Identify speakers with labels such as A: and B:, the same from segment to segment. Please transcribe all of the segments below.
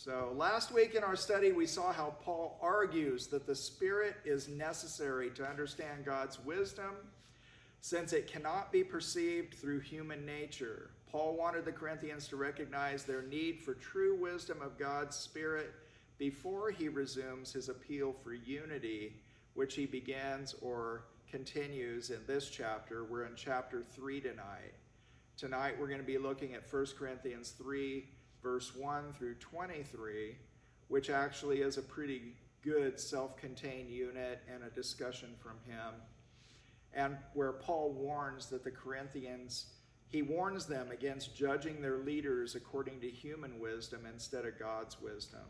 A: So last week in our study, we saw how Paul argues that the Spirit is necessary to understand God's wisdom, since it cannot be perceived through human nature. Paul wanted the Corinthians to recognize their need for true wisdom of God's Spirit before he resumes his appeal for unity, which he begins or continues in this chapter. We're in chapter 3 tonight. Tonight we're going to be looking at 1 Corinthians 3, verse 1 through 23, which actually is a pretty good self-contained unit and a discussion from him. And where Paul warns that the Corinthians, he warns them against judging their leaders according to human wisdom instead of God's wisdom.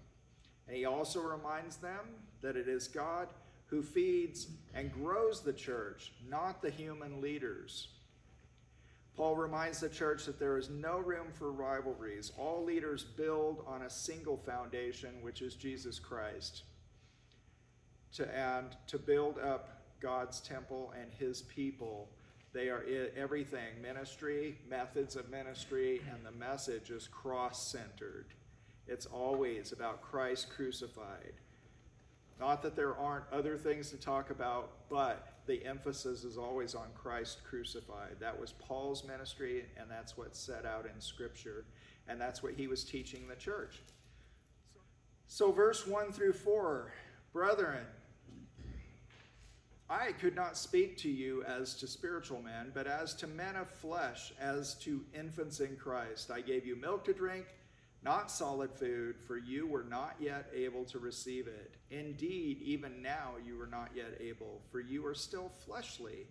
A: And he also reminds them that it is God who feeds and grows the church, not the human leaders. Paul reminds the church that there is no room for rivalries. All leaders build on a single foundation, which is Jesus Christ, to build up God's temple and his people. They are everything: ministry, methods of ministry, and the message is cross-centered. It's always about Christ crucified. Not that there aren't other things to talk about, but the emphasis is always on Christ crucified. That was Paul's ministry, and that's what's set out in Scripture, and that's what he was teaching the church. So verse 1 through 4, brethren, I could not speak to you as to spiritual men, but as to men of flesh, as to infants in Christ. I gave you milk to drink, not solid food, for you were not yet able to receive it. Indeed, even now you are not yet able, for you are still fleshly.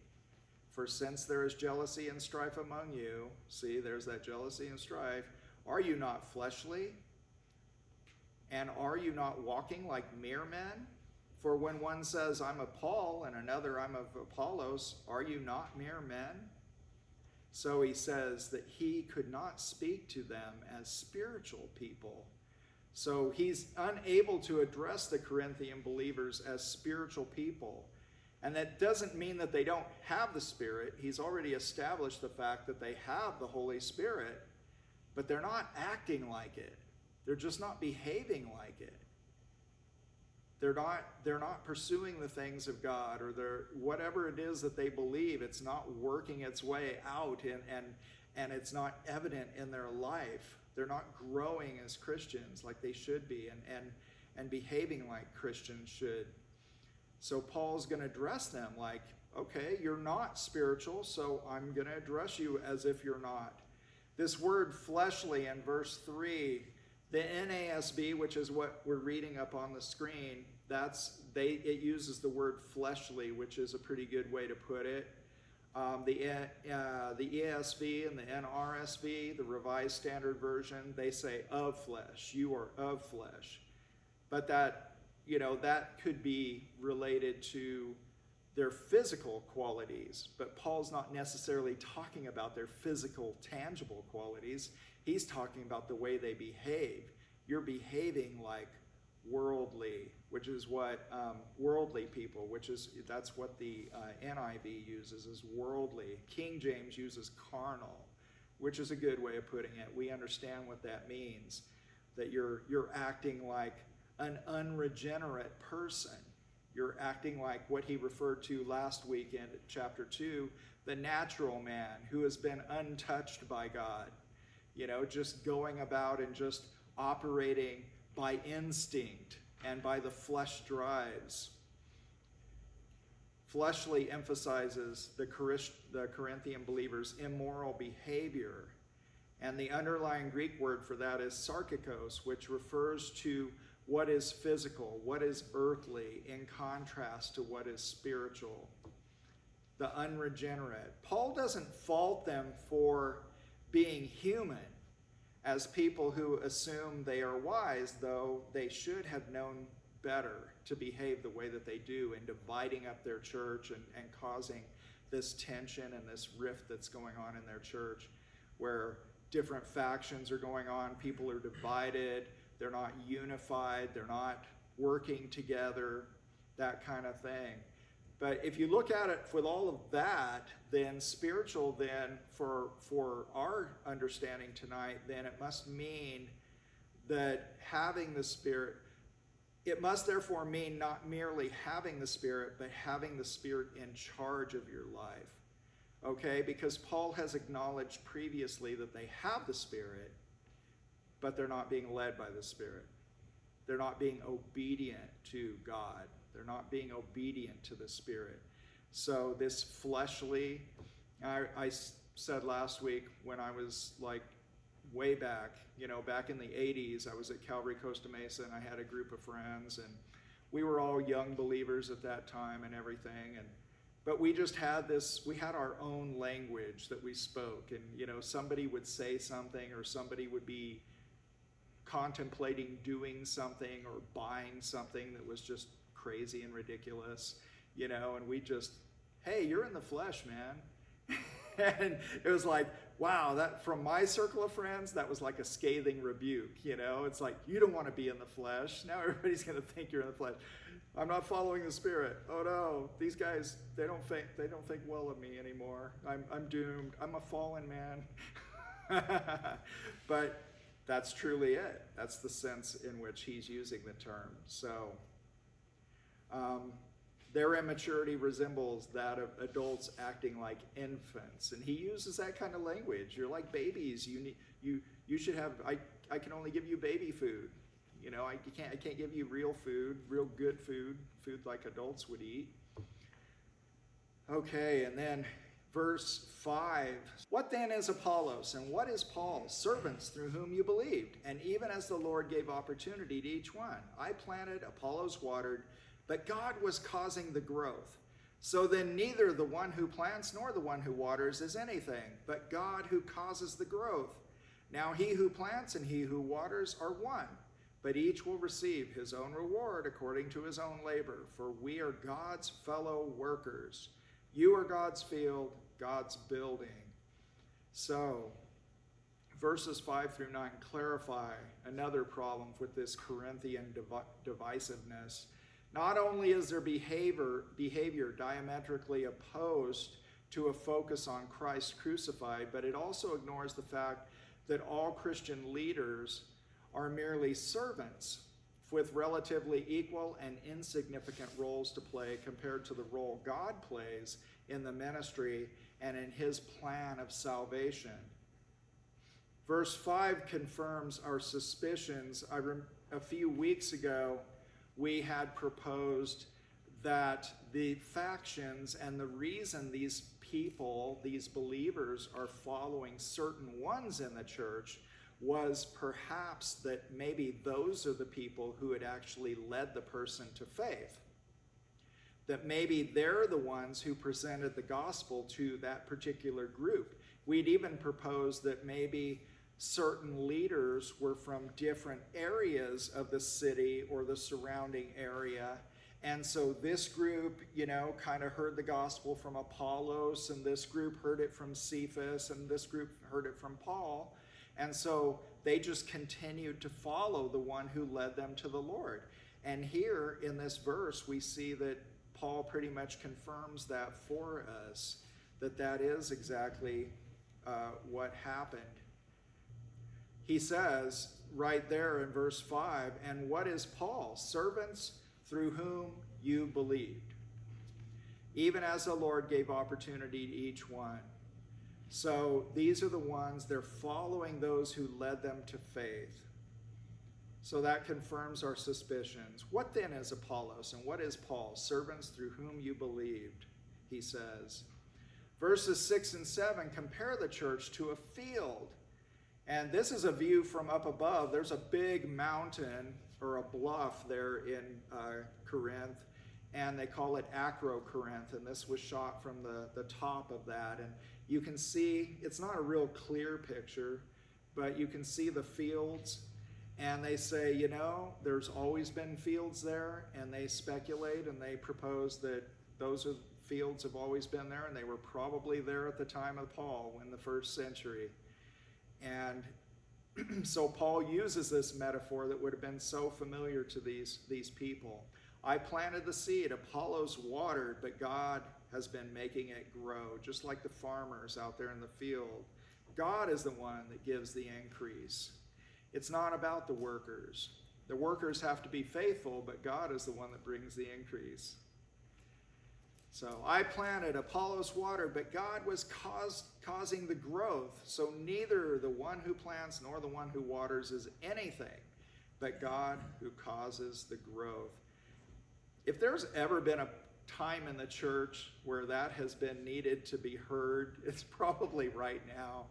A: For since there is jealousy and strife among you, see, there's that jealousy and strife, are you not fleshly? And are you not walking like mere men? For when one says, I'm of Paul, and another, I'm of Apollos, are you not mere men? So he says that he could not speak to them as spiritual people. So he's unable to address the Corinthian believers as spiritual people. And that doesn't mean that they don't have the Spirit. He's already established the fact that they have the Holy Spirit, but they're not acting like it. They're just not behaving like it. They're not pursuing the things of God, or whatever it is that they believe, it's not working its way out, and it's not evident in their life. They're not growing as Christians like they should be, and behaving like Christians should. So Paul's going to address them like, okay, you're not spiritual, so I'm going to address you as if you're not. This word fleshly in verse 3, the NASB, which is what we're reading up on the screen, it uses the word fleshly, which is a pretty good way to put it. The ESV and the NRSV, the Revised Standard Version, they say of flesh. You are of flesh. But that could be related to their physical qualities. But Paul's not necessarily talking about their physical, tangible qualities. He's talking about the way they behave. You're behaving like worldly, which is what worldly people, that's what the NIV uses, is worldly. King James uses carnal, which is a good way of putting it. We understand what that means, that you're acting like an unregenerate person. You're acting like what he referred to last week in chapter 2, the natural man who has been untouched by God. Just going about and just operating by instinct and by the flesh drives. Fleshly emphasizes the Corinthian believers' immoral behavior. And the underlying Greek word for that is sarkikos, which refers to what is physical, what is earthly, in contrast to what is spiritual. The unregenerate. Paul doesn't fault them for being human as people who assume they are wise, though they should have known better to behave the way that they do in dividing up their church and causing this tension and this rift that's going on in their church, where different factions are going on, people are divided, they're not unified, they're not working together, that kind of thing. But if you look at it with all of that, then spiritual, then for our understanding tonight, then it must mean that having the Spirit, it must therefore mean not merely having the Spirit, but having the Spirit in charge of your life. Okay, because Paul has acknowledged previously that they have the Spirit, but they're not being led by the Spirit. They're not being obedient to God. They're not being obedient to the Spirit. So this fleshly, I said last week when I was like way back, back in the 80s, I was at Calvary Costa Mesa and I had a group of friends and we were all young believers at that time and everything. But we just had we had our own language that we spoke, and somebody would say something or somebody would be contemplating doing something or buying something that was just crazy and ridiculous, and we just, hey, you're in the flesh, man. And it was like, wow, that from my circle of friends, that was like a scathing rebuke, It's like, you don't want to be in the flesh. Now everybody's going to think you're in the flesh. I'm not following the Spirit. Oh no, these guys, they don't think well of me anymore. I'm doomed. I'm a fallen man. But that's truly it. That's the sense in which he's using the term. So their immaturity resembles that of adults acting like infants. And he uses that kind of language. You're like babies. You should have, I can only give you baby food. I can't give you real food, real good food like adults would eat. Okay, and then verse 5. What then is Apollos and what is Paul? Servants through whom you believed. And even as the Lord gave opportunity to each one. I planted, Apollos watered, but God was causing the growth. So then neither the one who plants nor the one who waters is anything, but God who causes the growth. Now he who plants and he who waters are one, but each will receive his own reward according to his own labor. For we are God's fellow workers. You are God's field, God's building. So verses 5 through 9 clarify another problem with this Corinthian divisiveness. Not only is their behavior diametrically opposed to a focus on Christ crucified, but it also ignores the fact that all Christian leaders are merely servants with relatively equal and insignificant roles to play compared to the role God plays in the ministry and in his plan of salvation. Verse 5 confirms our suspicions. A few weeks ago, we had proposed that the factions and the reason these people, these believers, are following certain ones in the church was perhaps that maybe those are the people who had actually led the person to faith. That maybe they're the ones who presented the gospel to that particular group. We'd even proposed that maybe certain leaders were from different areas of the city or the surrounding area. And so this group, kind of heard the gospel from Apollos, and this group heard it from Cephas, and this group heard it from Paul. And so they just continued to follow the one who led them to the Lord. And here in this verse, we see that Paul pretty much confirms that for us, that is exactly what happened. He says right there in verse 5, and what is Paul? Servants through whom you believed, even as the Lord gave opportunity to each one. So these are the ones, they're following those who led them to faith. So that confirms our suspicions. What then is Apollos and what is Paul? Servants through whom you believed, he says. Verses 6 and 7 compare the church to a field. And this is a view from up above. There's a big mountain or a bluff there in Corinth, and they call it Corinth. And this was shot from the top of that. And you can see, it's not a real clear picture, but you can see the fields. And they say, there's always been fields there, and they speculate and they propose that those fields have always been there, and they were probably there at the time of Paul in the first century. And so Paul uses this metaphor that would have been so familiar to these people. I planted the seed, Apollos watered, but God has been making it grow, just like the farmers out there in the field. God is the one that gives the increase. It's not about the workers. The workers have to be faithful, but God is the one that brings the increase. So I planted, Apollos watered, but God was causing the growth. So neither the one who plants nor the one who waters is anything, but God who causes the growth. If there's ever been a time in the church where that has been needed to be heard, it's probably right now.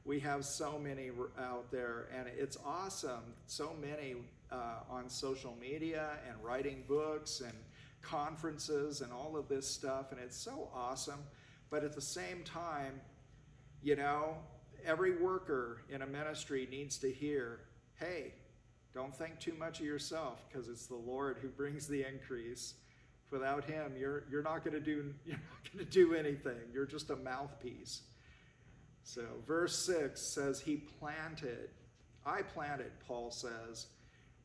A: We have so many out there, and it's awesome. So many on social media and writing books and conferences and all of this stuff, and it's so awesome. But at the same time, you know, every worker in a ministry needs to hear, hey, don't think too much of yourself, because it's the Lord who brings the increase. Without him, you're not going to do anything. You're just a mouthpiece. So verse 6 says he planted. I planted, Paul says.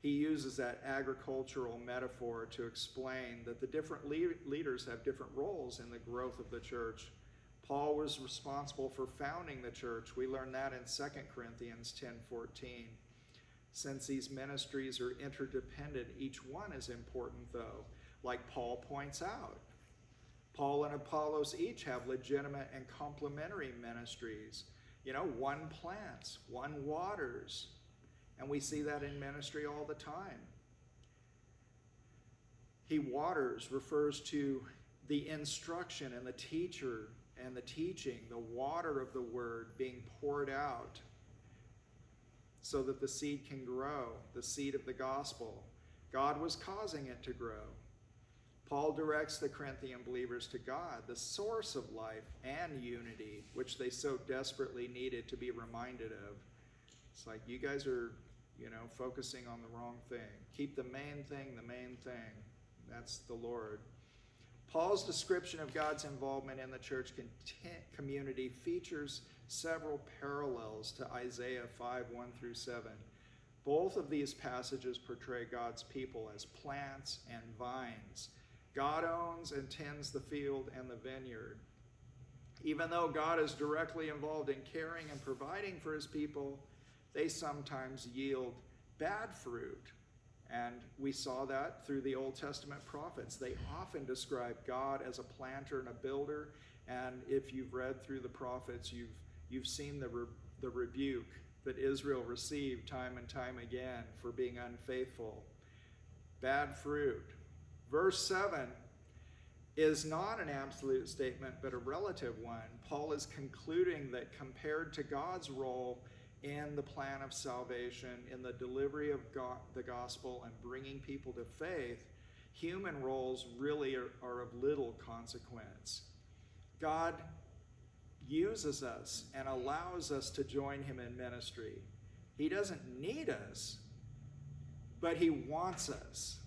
A: He uses that agricultural metaphor to explain that the different leaders have different roles in the growth of the church. Paul was responsible for founding the church. We learn that in 2 Corinthians 10:14. Since these ministries are interdependent, each one is important though, like Paul points out. Paul and Apollos each have legitimate and complementary ministries. You know, one plants, one waters. And we see that in ministry all the time. He waters refers to the instruction and the teacher and the teaching, the water of the word being poured out so that the seed can grow, the seed of the gospel. God was causing it to grow. Paul directs the Corinthian believers to God, the source of life and unity, which they so desperately needed to be reminded of. It's like, you guys are, focusing on the wrong thing. Keep the main thing the main thing. That's the Lord. Paul's description of God's involvement in the church community features several parallels to Isaiah 5:1-7. Both of these passages portray God's people as plants and vines. God owns and tends the field and the vineyard. Even though God is directly involved in caring and providing for his people, they sometimes yield bad fruit. And we saw that through the Old Testament prophets. They often describe God as a planter and a builder. And if you've read through the prophets, you've seen the rebuke that Israel received time and time again for being unfaithful. Bad fruit. Verse 7 is not an absolute statement, but a relative one. Paul is concluding that compared to God's role in the plan of salvation, in the delivery of the gospel and bringing people to faith, human roles really are of little consequence. God uses us and allows us to join him in ministry. He doesn't need us, but he wants us.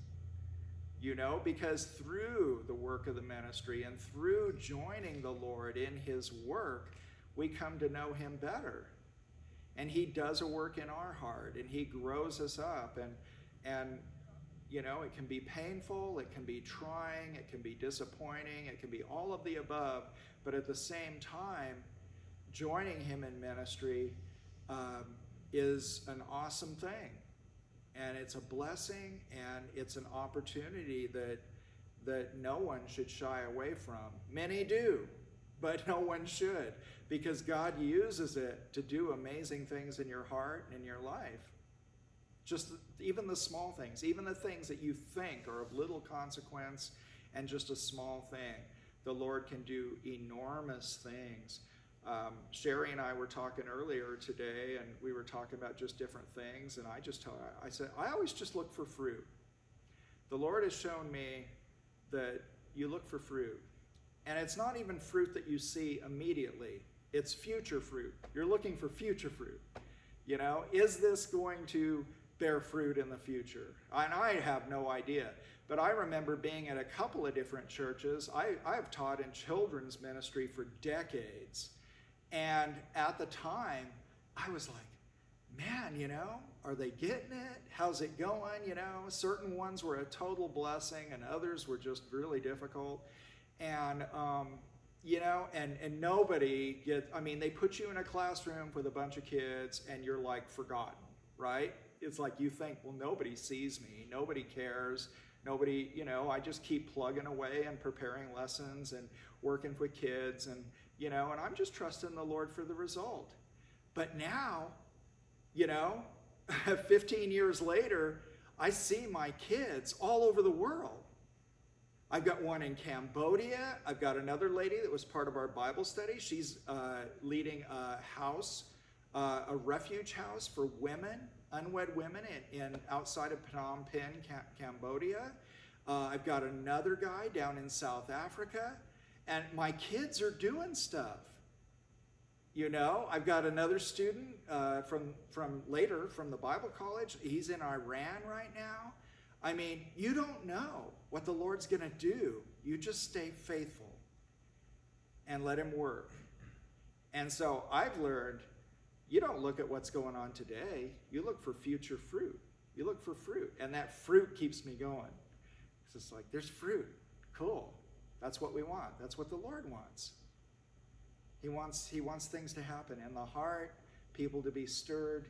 A: Because through the work of the ministry and through joining the Lord in his work, we come to know him better. And he does a work in our heart, and he grows us up. And it can be painful, it can be trying, it can be disappointing, it can be all of the above. But at the same time, joining him in ministry is an awesome thing. And it's a blessing, and it's an opportunity that no one should shy away from. Many do, but no one should, because God uses it to do amazing things in your heart and in your life. Just even the small things, even the things that you think are of little consequence and just a small thing, the Lord can do enormous things. Sherry and I were talking earlier today, and we were talking about just different things, and I said, I always just look for fruit. The Lord has shown me that you look for fruit. And it's not even fruit that you see immediately. It's future fruit. You're looking for future fruit. Is this going to bear fruit in the future? And I have no idea. But I remember being at a couple of different churches. I've taught in children's ministry for decades. And at the time, I was like, man, are they getting it? How's it going? Certain ones were a total blessing, and others were just really difficult. And, and nobody they put you in a classroom with a bunch of kids, and you're like forgotten, right? It's like you think, well, nobody sees me, nobody cares, nobody, I just keep plugging away and preparing lessons and working with kids and I'm just trusting the Lord for the result. But now, 15 years later, I see my kids all over the world. I've got one in Cambodia. I've got another lady that was part of our Bible study. She's leading a house, a refuge house for women, unwed women in outside of Phnom Penh, Cambodia. I've got another guy down in South Africa. And my kids are doing stuff. I've got another student from the Bible college. He's in Iran right now. I mean, you don't know what the Lord's going to do. You just stay faithful and let him work. And so I've learned, you don't look at what's going on today. You look for future fruit. You look for fruit. And that fruit keeps me going. It's just like, there's fruit. Cool. That's what we want. That's what the Lord wants. He wants things to happen in the heart, people to be stirred,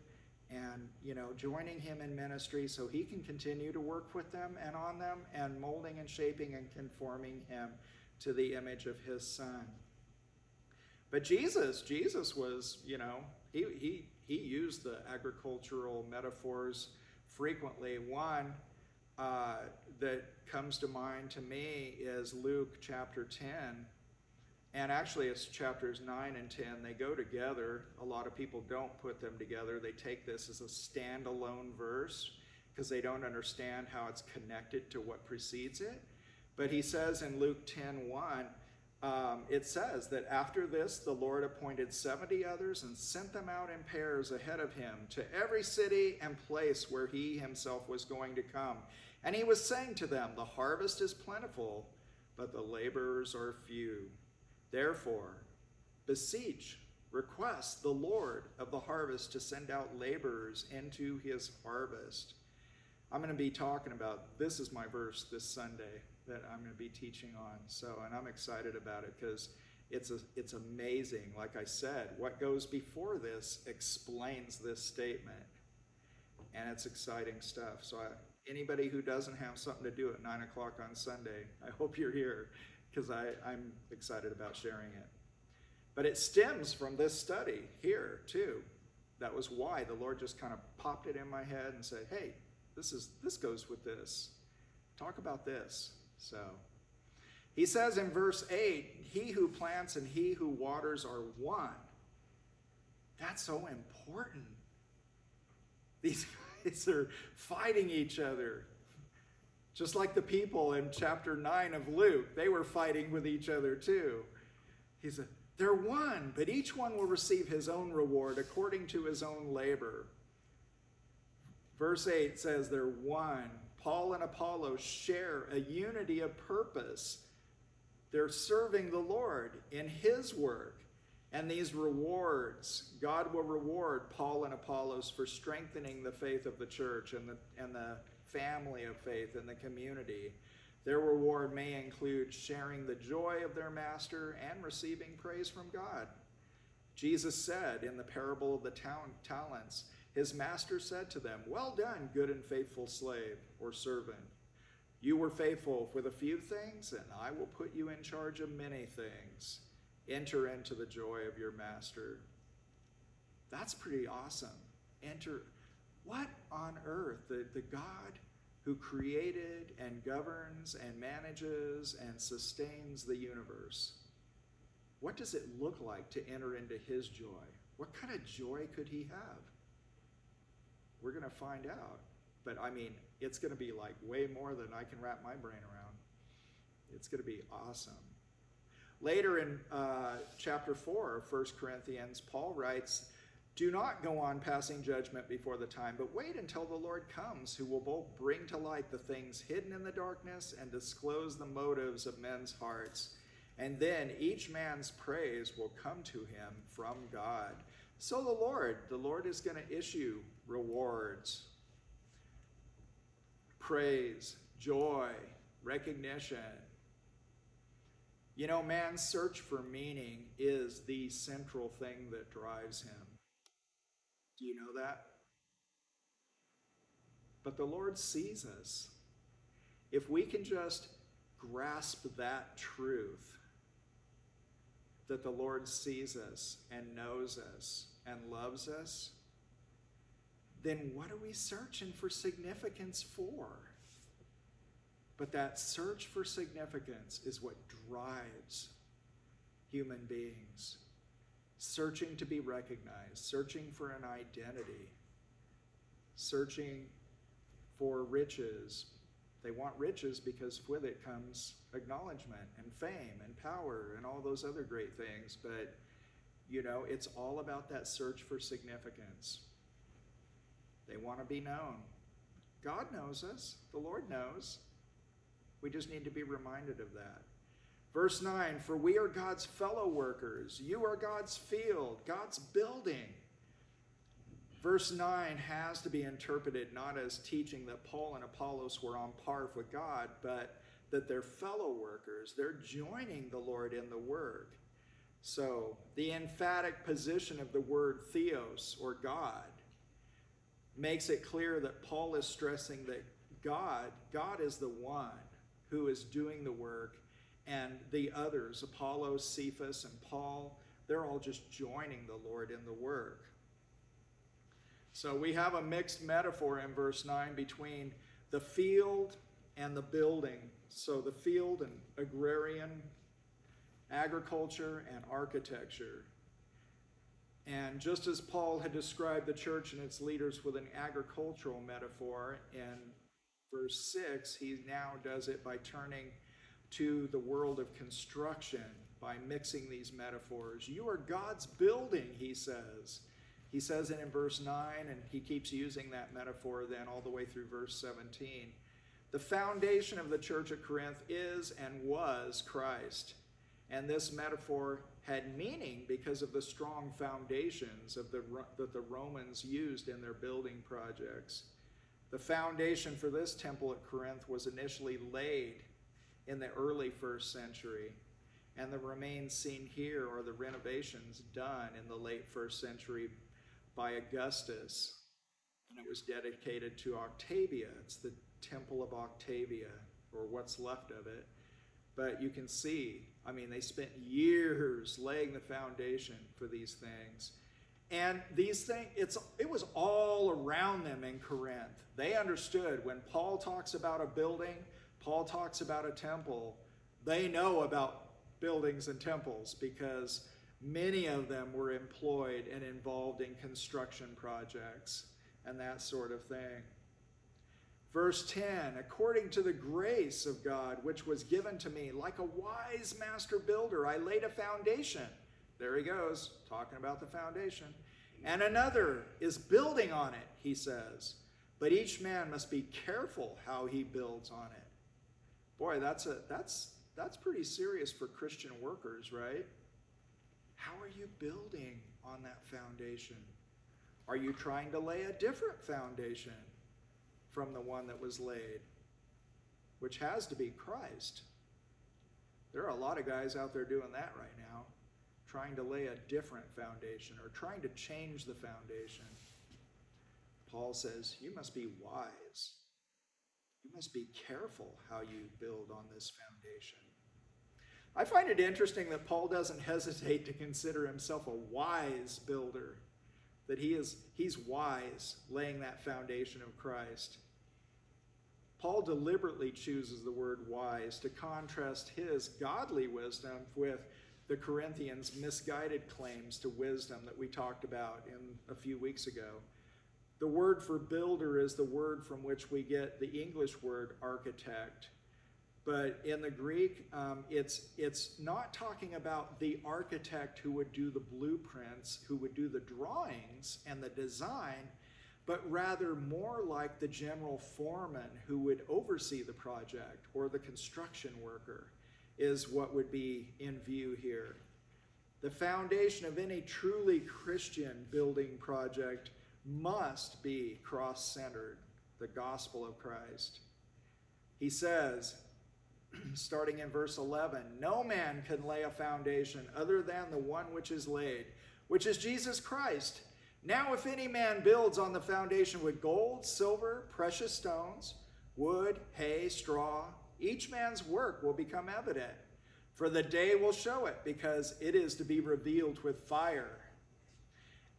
A: and joining him in ministry so he can continue to work with them and on them and molding and shaping and conforming him to the image of his Son. But Jesus was, he used the agricultural metaphors frequently. One that comes to mind to me is Luke chapter 10. And actually it's chapters 9 and 10. They go together. A lot of people don't put them together. They take this as a standalone verse because they don't understand how it's connected to what precedes it. But he says in Luke 10:1, it says that after this, the Lord appointed 70 others and sent them out in pairs ahead of him to every city and place where he himself was going to come. And he was saying to them, the harvest is plentiful, but the laborers are few. Therefore, beseech, request the Lord of the harvest to send out laborers into his harvest. I'm going to be talking about, this is my verse this Sunday that I'm going to be teaching on. And I'm excited about it because it's amazing. Like I said, what goes before this explains this statement. And it's exciting stuff. So anybody who doesn't have something to do at 9 o'clock on Sunday, I hope you're here because I'm excited about sharing it. But it stems from this study here too. That was why the Lord just kind of popped it in my head and said, hey, this goes with this. Talk about this. So he says in verse 8, he who plants and he who waters are one. That's so important. These guys are fighting each other. Just like the people in chapter 9 of Luke, they were fighting with each other too. He said, they're one, but each one will receive his own reward according to his own labor. Verse 8 says they're one. Paul and Apollos share a unity of purpose. They're serving the Lord in his work. And these rewards, God will reward Paul and Apollos for strengthening the faith of the church and the family of faith in the community. Their reward may include sharing the joy of their master and receiving praise from God. Jesus said in the parable of the talents, his master said to them, well done, good and faithful slave or servant. You were faithful with a few things, and I will put you in charge of many things. Enter into the joy of your master. That's pretty awesome. What on earth? The God who created and governs and manages and sustains the universe. What does it look like to enter into his joy? What kind of joy could he have? We're going to find out. But I mean, it's going to be like way more than I can wrap my brain around. It's going to be awesome. Later in chapter 4 of 1 Corinthians, Paul writes, do not go on passing judgment before the time, but wait until the Lord comes, who will both bring to light the things hidden in the darkness and disclose the motives of men's hearts. And then each man's praise will come to him from God. So the Lord is going to issue rewards, praise, joy, recognition. You know, man's search for meaning is the central thing that drives him. Do you know that? but the Lord sees us. If we can just grasp that truth, that the Lord sees us and knows us and loves us, then what are we searching for significance for? But that search for significance is what drives human beings. Searching to be recognized, searching for an identity, searching for riches. They want riches because with it comes acknowledgement and fame and power and all those other great things. But, it's all about that search for significance. They want to be known. God knows us. The Lord knows. We just need to be reminded of that. Verse 9, for we are God's fellow workers. You are God's field, God's building. Verse 9 has to be interpreted not as teaching that Paul and Apollos were on par with God, but that they're fellow workers. They're joining the Lord in the work. So the emphatic position of the word theos, or God, makes it clear that Paul is stressing that God is the one who is doing the work, and the others, Apollos, Cephas, and Paul, they're all just joining the Lord in the work. So we have a mixed metaphor in verse 9 between the field and the building. So the field and agrarian, agriculture and architecture. And just as Paul had described the church and its leaders with an agricultural metaphor in verse 6, he now does it by turning to the world of construction, by mixing these metaphors. You are God's building, he says. He says it in verse 9, and he keeps using that metaphor then all the way through verse 17. The foundation of the church at Corinth is and was Christ. And this metaphor had meaning because of the strong foundations that the Romans used in their building projects. The foundation for this temple at Corinth was initially laid in the early first century, and the remains seen here are the renovations done in the late first century by Augustus, and it was dedicated to Octavia. It's the Temple of Octavia, or what's left of it. But you can see, they spent years laying the foundation for these things. And these things, it was all around them in Corinth. They understood when Paul talks about a building, Paul talks about a temple, they know about buildings and temples because many of them were employed and involved in construction projects and that sort of thing. Verse 10, according to the grace of God, which was given to me, like a wise master builder, I laid a foundation. There he goes, talking about the foundation. And another is building on it, he says. But each man must be careful how he builds on it. Boy, that's pretty serious for Christian workers, right? How are you building on that foundation? Are you trying to lay a different foundation from the one that was laid, which has to be Christ? There are a lot of guys out there doing that right now, trying to lay a different foundation or trying to change the foundation. Paul says, you must be wise. You must be careful how you build on this foundation. I find it interesting that Paul doesn't hesitate to consider himself a wise builder, that he's wise laying that foundation of Christ. Paul deliberately chooses the word wise to contrast his godly wisdom with the Corinthians' misguided claims to wisdom that we talked about a few weeks ago. The word for builder is the word from which we get the English word architect. But in the Greek, it's not talking about the architect who would do the blueprints, who would do the drawings and the design, but rather more like the general foreman who would oversee the project, or the construction worker, is what would be in view here. The foundation of any truly Christian building project must be cross-centered, the gospel of Christ. He says, starting in verse 11, no man can lay a foundation other than the one which is laid, which is Jesus Christ. Now if any man builds on the foundation with gold, silver, precious stones, wood, hay, straw, each man's work will become evident, for the day will show it, because it is to be revealed with fire.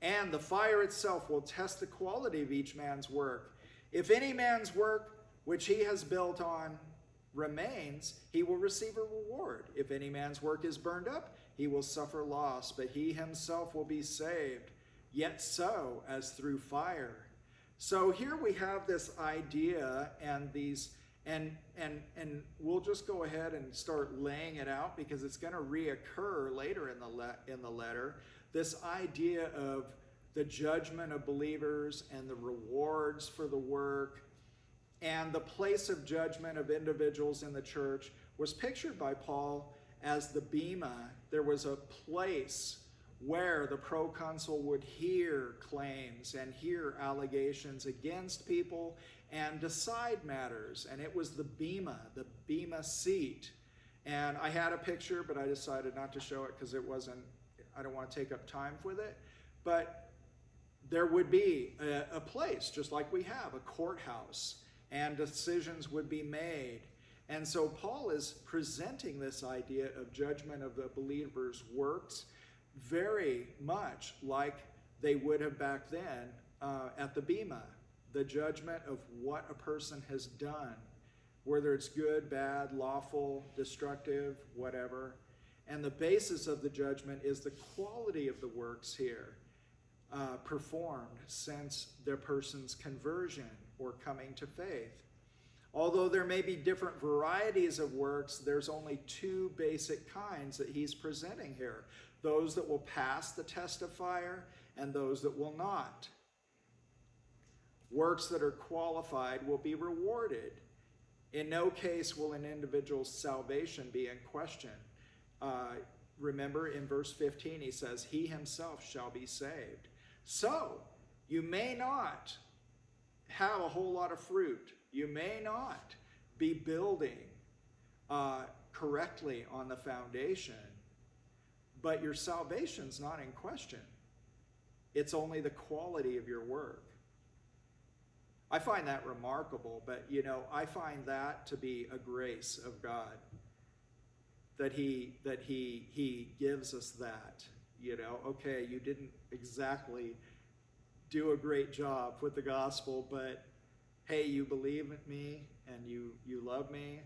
A: And the fire itself will test the quality of each man's work. If any man's work which he has built on remains, he will receive a reward. If any man's work is burned up, he will suffer loss, but he himself will be saved, yet so as through fire. So here we have this idea and these, and we'll just go ahead and start laying it out because it's going to reoccur later in the letter. This idea of the judgment of believers and the rewards for the work and the place of judgment of individuals in the church was pictured by Paul as the bema. There was a place where the proconsul would hear claims and hear allegations against people and decide matters. And it was the bema seat. And I had a picture, but I decided not to show it because I don't want to take up time with it. But there would be a place, just like we have, a courthouse, and decisions would be made. And so Paul is presenting this idea of judgment of the believer's works very much like they would have back then at the bema, the judgment of what a person has done, whether it's good, bad, lawful, destructive, whatever. And the basis of the judgment is the quality of the works here performed since their person's conversion or coming to faith. Although there may be different varieties of works, there's only two basic kinds that he's presenting here. Those that will pass the test of fire and those that will not. Works that are qualified will be rewarded. In no case will an individual's salvation be in question. Remember in verse 15 he says, he himself shall be saved. So you may not have a whole lot of fruit. You may not be building correctly on the foundation, but your salvation's not in question. It's only the quality of your work. I find that remarkable, but I find that to be a grace of God, that he gives us that. Okay, you didn't exactly do a great job with the gospel, but hey, you believe in me and you love me,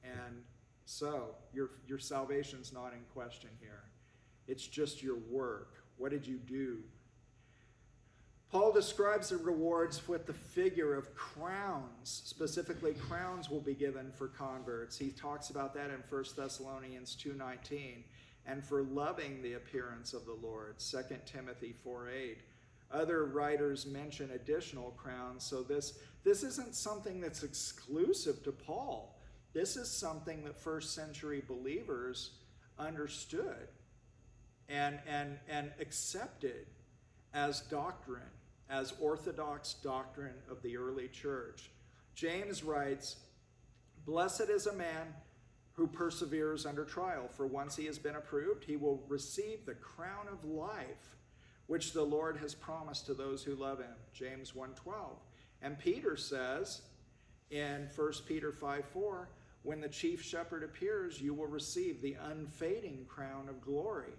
A: and so your salvation's not in question here. It's just your work. What did you do? Paul describes the rewards with the figure of crowns. Specifically, crowns will be given for converts. He talks about that in 1 Thessalonians 2:19. And for loving the appearance of the Lord, 2 Timothy 4:8. Other writers mention additional crowns, so this isn't something that's exclusive to Paul. This is something that first century believers understood and accepted as doctrine, as orthodox doctrine of the early church. James writes, "Blessed is a man who perseveres under trial, for once he has been approved, he will receive the crown of life, which the Lord has promised to those who love him." James 1:12. And Peter says in 1 Peter 5:4, "When the chief shepherd appears, you will receive the unfading crown of glory."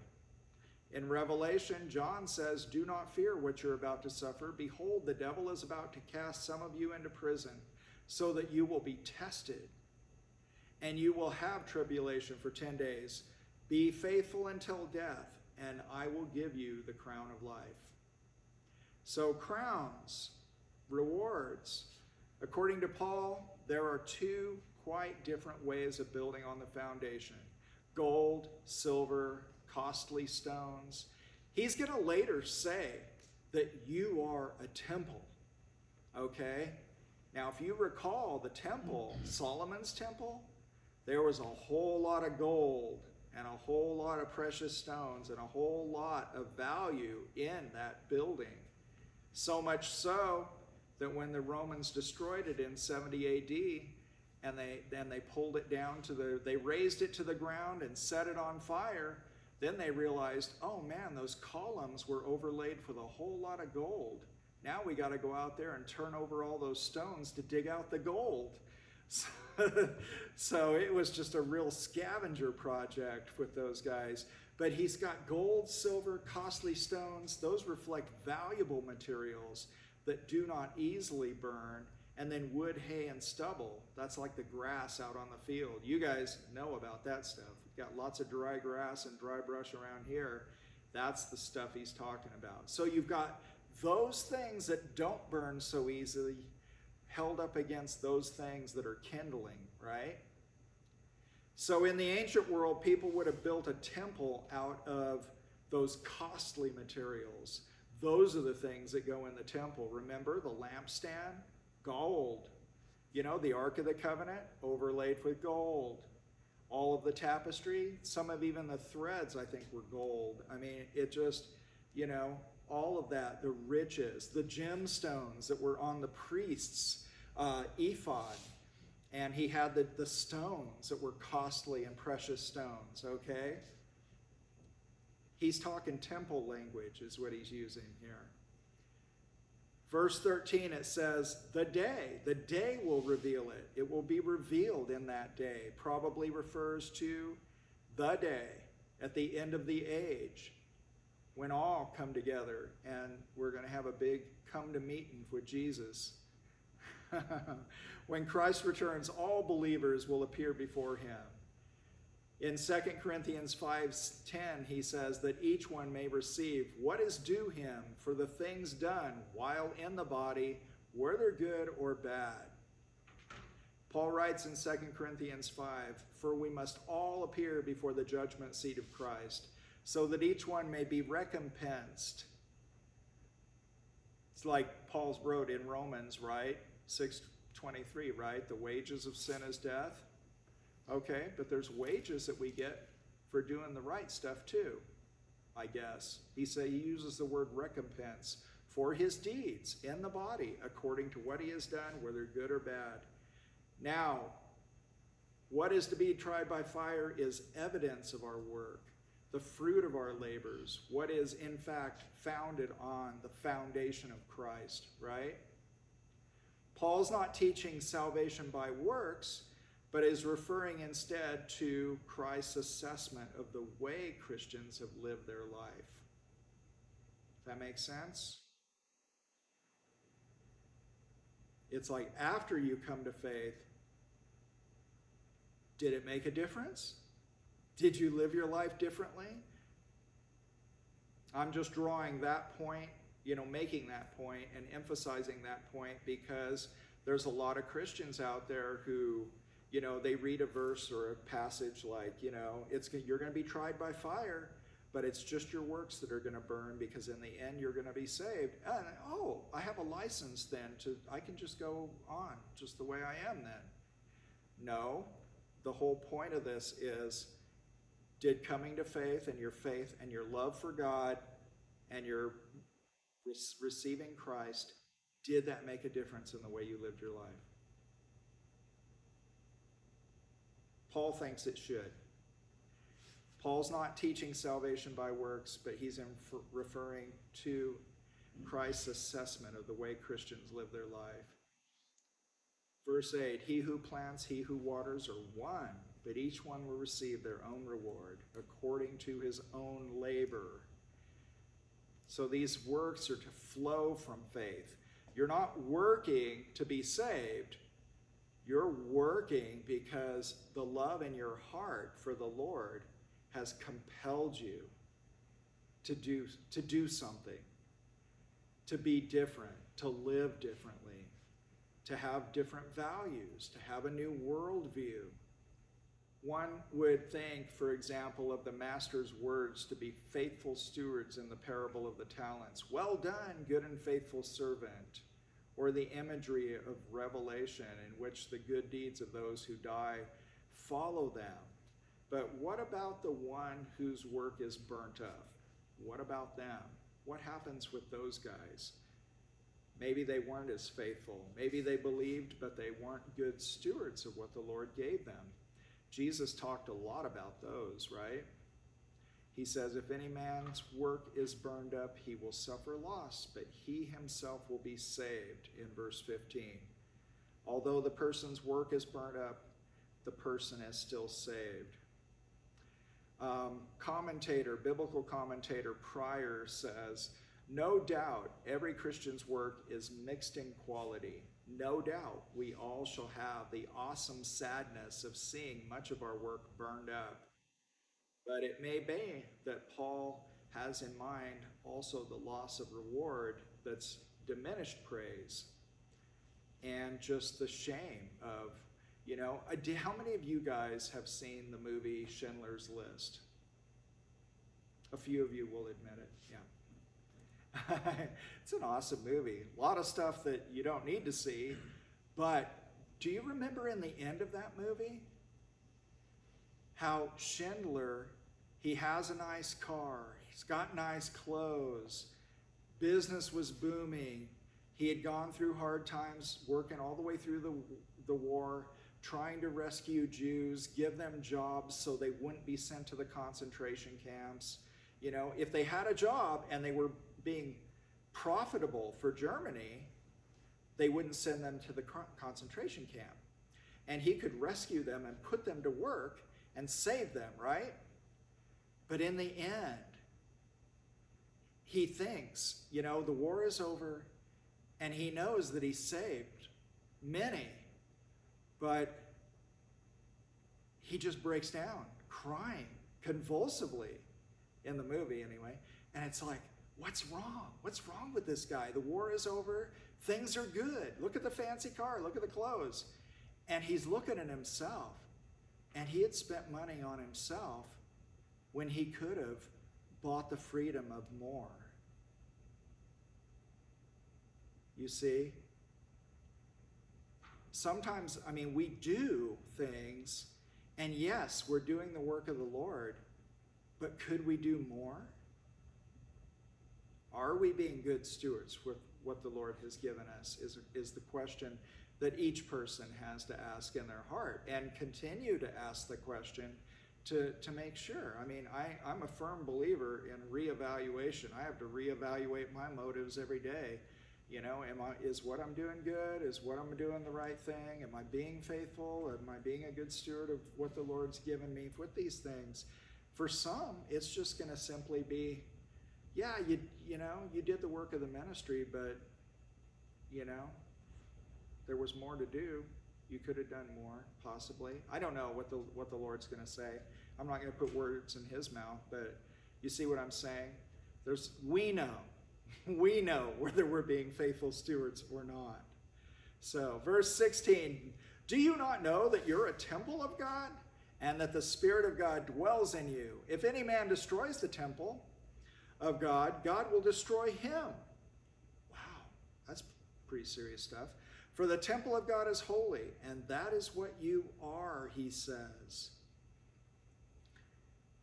A: In Revelation, John says, "Do not fear what you're about to suffer. Behold, the devil is about to cast some of you into prison, so that you will be tested. And you will have tribulation for 10 days. Be faithful until death, and I will give you the crown of life." So crowns, rewards. According to Paul, there are two quite different ways of building on the foundation. Gold, silver, costly stones. He's going to later say that you are a temple. Okay? Now, if you recall the temple, Solomon's temple, there was a whole lot of gold and a whole lot of precious stones and a whole lot of value in that building. So much so that when the Romans destroyed it in 70 AD, and they pulled it down they raised it to the ground and set it on fire, Then they realized, oh man, those columns were overlaid with a whole lot of gold. Now we got to go out there and turn over all those stones to dig out the gold. So it was just a real scavenger project with those guys. But he's got gold, silver, costly stones. Those reflect valuable materials that do not easily burn. And then wood, hay, and stubble. That's like the grass out on the field. You guys know about that stuff. We've got lots of dry grass and dry brush around here. That's the stuff he's talking about. So you've got those things that don't burn so easily held up against those things that are kindling, right? So in the ancient world, people would have built a temple out of those costly materials. Those are the things that go in the temple. Remember the lampstand? Gold. You know, the Ark of the Covenant, overlaid with gold. All of the tapestry, some of even the threads, I think, were gold. I mean, it just, you know, all of that, the riches, the gemstones that were on the priest's ephod. And he had the stones that were costly and precious stones, okay? He's talking temple language is what he's using here. Verse 13, it says, the day will reveal it. It will be revealed in that day. Probably refers to the day at the end of the age when all come together and we're going to have a big come to meeting with Jesus. When Christ returns, all believers will appear before him. In 2 Corinthians 5:10, he says that each one may receive what is due him for the things done while in the body, whether good or bad. Paul writes in 2 Corinthians 5, for we must all appear before the judgment seat of Christ, so that each one may be recompensed. It's like Paul's wrote in Romans, right? 6:23, right? The wages of sin is death. Okay, but there's wages that we get for doing the right stuff too, I guess. He uses the word recompense for his deeds in the body according to what he has done, whether good or bad. Now, what is to be tried by fire is evidence of our work, the fruit of our labors, what is in fact founded on the foundation of Christ, right? Paul's not teaching salvation by works, but is referring instead to Christ's assessment of the way Christians have lived their life. That makes sense? It's like after you come to faith, did it make a difference? Did you live your life differently? I'm just drawing that point, making that point and emphasizing that point because there's a lot of Christians out there who they read a verse or a passage like, you're going to be tried by fire, but it's just your works that are going to burn because in the end you're going to be saved. And, I have a license then I can just go on just the way I am then. No, the whole point of this is, did coming to faith and your love for God and your receiving Christ, did that make a difference in the way you lived your life? Paul thinks it should. Paul's not teaching salvation by works, but he's referring to Christ's assessment of the way Christians live their life. Verse 8, he who plants, he who waters are one, but each one will receive their own reward according to his own labor. So these works are to flow from faith. You're not working to be saved. You're working because the love in your heart for the Lord has compelled you to do something, to be different, to live differently, to have different values, to have a new worldview. One would think, for example, of the master's words to be faithful stewards in the parable of the talents. Well done, good and faithful servant. Or the imagery of Revelation in which the good deeds of those who die follow them. But what about the one whose work is burnt up? What about them? What happens with those guys? Maybe they weren't as faithful. Maybe they believed, but they weren't good stewards of what the Lord gave them. Jesus talked a lot about those, right? He says, if any man's work is burned up, he will suffer loss, but he himself will be saved, in verse 15. Although the person's work is burned up, the person is still saved. Biblical commentator Pryor says, no doubt every Christian's work is mixed in quality. No doubt we all shall have the awesome sadness of seeing much of our work burned up. But it may be that Paul has in mind also the loss of reward that's diminished praise and just the shame of, how many of you guys have seen the movie Schindler's List? A few of you will admit it, yeah. It's an awesome movie. A lot of stuff that you don't need to see, but do you remember in the end of that movie how Schindler, he has a nice car, he's got nice clothes, business was booming, he had gone through hard times, working all the way through the war, trying to rescue Jews, give them jobs so they wouldn't be sent to the concentration camps. If they had a job and they were being profitable for Germany, they wouldn't send them to the concentration camp. And he could rescue them and put them to work and save them, right? But in the end, he thinks, the war is over, and he knows that he saved many, but he just breaks down, crying convulsively in the movie anyway. And it's like, what's wrong? What's wrong with this guy? The war is over. Things are good. Look at the fancy car. Look at the clothes. And he's looking at himself. And he had spent money on himself when he could have bought the freedom of more. You see? Sometimes, we do things, and yes, we're doing the work of the Lord, but could we do more? Are we being good stewards with what the Lord has given us is the question that each person has to ask in their heart, and continue to ask the question to make sure. I'm a firm believer in reevaluation. I have to reevaluate my motives every day. Is what I'm doing good? Is what I'm doing the right thing? Am I being faithful? Am I being a good steward of what the Lord's given me with these things? For some, it's just going to simply be, yeah, you did the work of the ministry, but, there was more to do. You could have done more, possibly. I don't know what the Lord's going to say. I'm not going to put words in his mouth, but you see what I'm saying? We know whether we're being faithful stewards or not. So, verse 16, do you not know that you're a temple of God, and that the Spirit of God dwells in you? If any man destroys the temple of God, God will destroy him. Wow, that's pretty serious stuff. For the temple of God is holy, and that is what you are, he says.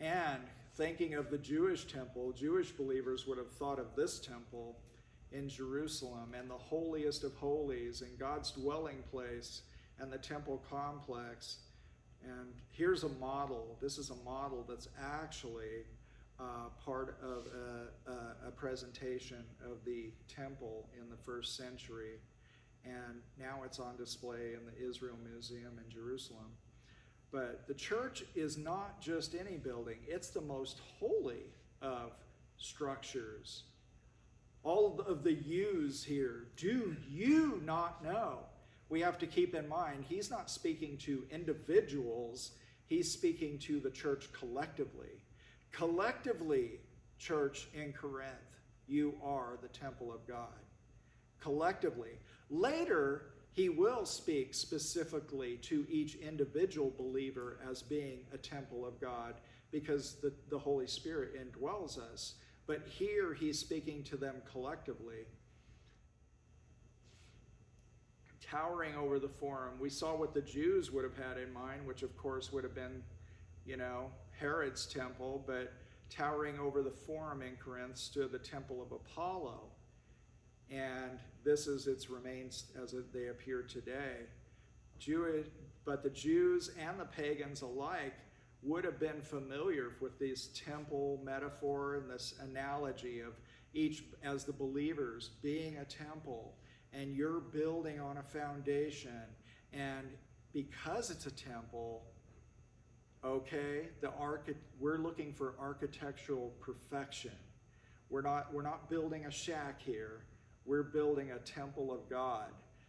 A: And thinking of the Jewish temple, Jewish believers would have thought of this temple in Jerusalem and the holiest of holies and God's dwelling place and the temple complex. And here's a model. This is a model that's actually part of a presentation of the temple in the first century. And now it's on display in the Israel Museum in Jerusalem. But the church is not just any building. It's the most holy of structures. All of the yous here, do you not know? We have to keep in mind, he's not speaking to individuals. He's speaking to the church collectively. Collectively, church in Corinth, you are the temple of God. Collectively. Later, he will speak specifically to each individual believer as being a temple of God because the Holy Spirit indwells us. But here he's speaking to them collectively. Towering over the forum, we saw what the Jews would have had in mind, which of course would have been, Herod's temple, but towering over the forum in Corinth stood the temple of Apollo. And this is its remains as they appear today. But the Jews and the pagans alike would have been familiar with this temple metaphor and this analogy of each, as the believers, being a temple, and you're building on a foundation. And because it's a temple, okay, we're looking for architectural perfection. We're not building a shack here. We're building a temple of God.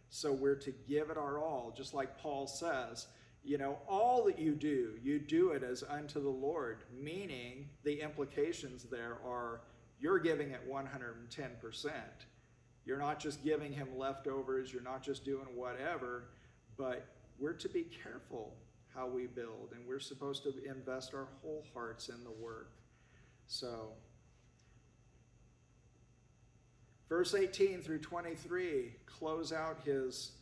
A: So we're to give it our all, just like Paul says, all that you do it as unto the Lord, meaning the implications there are you're giving it 110%. You're not just giving him leftovers, you're not just doing whatever, but we're to be careful how we build, and we're supposed to invest our whole hearts in the work. So, verse 18 through 23 close out his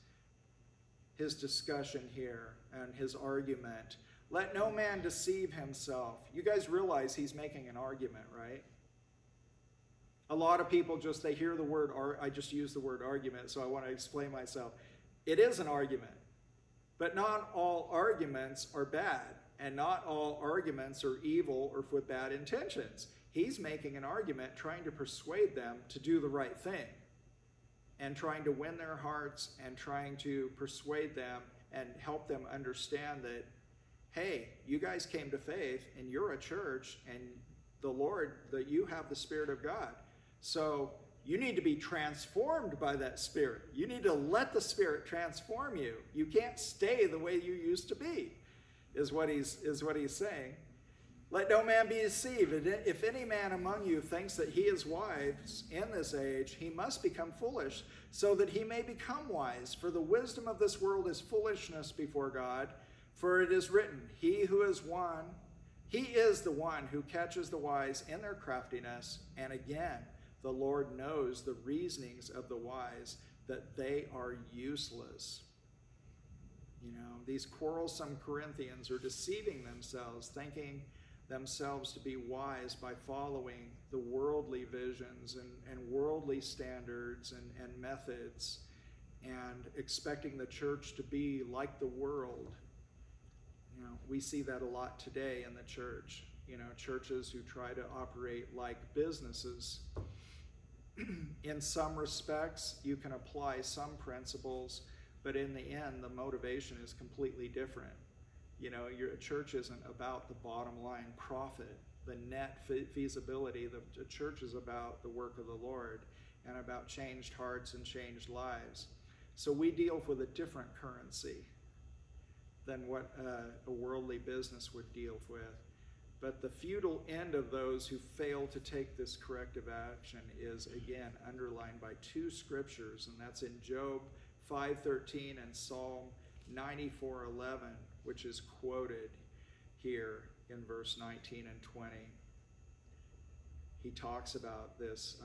A: discussion here and his argument. Let no man deceive himself. You guys realize he's making an argument, right? A lot of people they hear the word, I just use the word argument, so I want to explain myself. It is an argument, but not all arguments are bad, and not all arguments are evil or with bad intentions. He's making an argument trying to persuade them to do the right thing, and trying to win their hearts, and trying to persuade them and help them understand that, hey, you guys came to faith, and you're a church, and the Lord, that you have the Spirit of God. So you need to be transformed by that Spirit. You need to let the Spirit transform you. You can't stay the way you used to be, is what he's saying. Let no man be deceived. If any man among you thinks that he is wise in this age, he must become foolish, so that he may become wise. For the wisdom of this world is foolishness before God. For it is written, he is the one who catches the wise in their craftiness. And again, the Lord knows the reasonings of the wise, that they are useless. These quarrelsome Corinthians are deceiving themselves, thinking themselves to be wise by following the worldly visions and worldly standards and methods, and expecting the church to be like the world. We see that a lot today in the church. Churches who try to operate like businesses. In some respects, you can apply some principles, but in the end, the motivation is completely different. Your church isn't about the bottom line profit, the net feasibility. The church is about the work of the Lord and about changed hearts and changed lives. So we deal with a different currency than what a worldly business would deal with. But the futile end of those who fail to take this corrective action is, again, underlined by two scriptures, and that's in Job 5:13 and Psalm 94:11, which is quoted here in verse 19 and 20. He talks about this,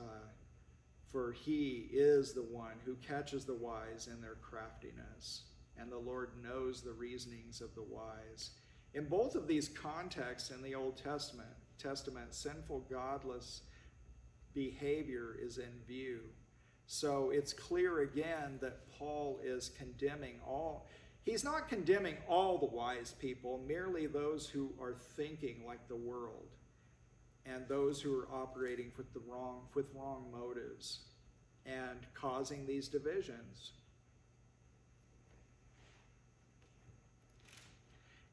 A: for he is the one who catches the wise in their craftiness, and the Lord knows the reasonings of the wise. In both of these contexts in the Old Testament, sinful, godless behavior is in view. So it's clear again that Paul is condemning he's not condemning all the wise people, merely those who are thinking like the world, and those who are operating with wrong motives and causing these divisions.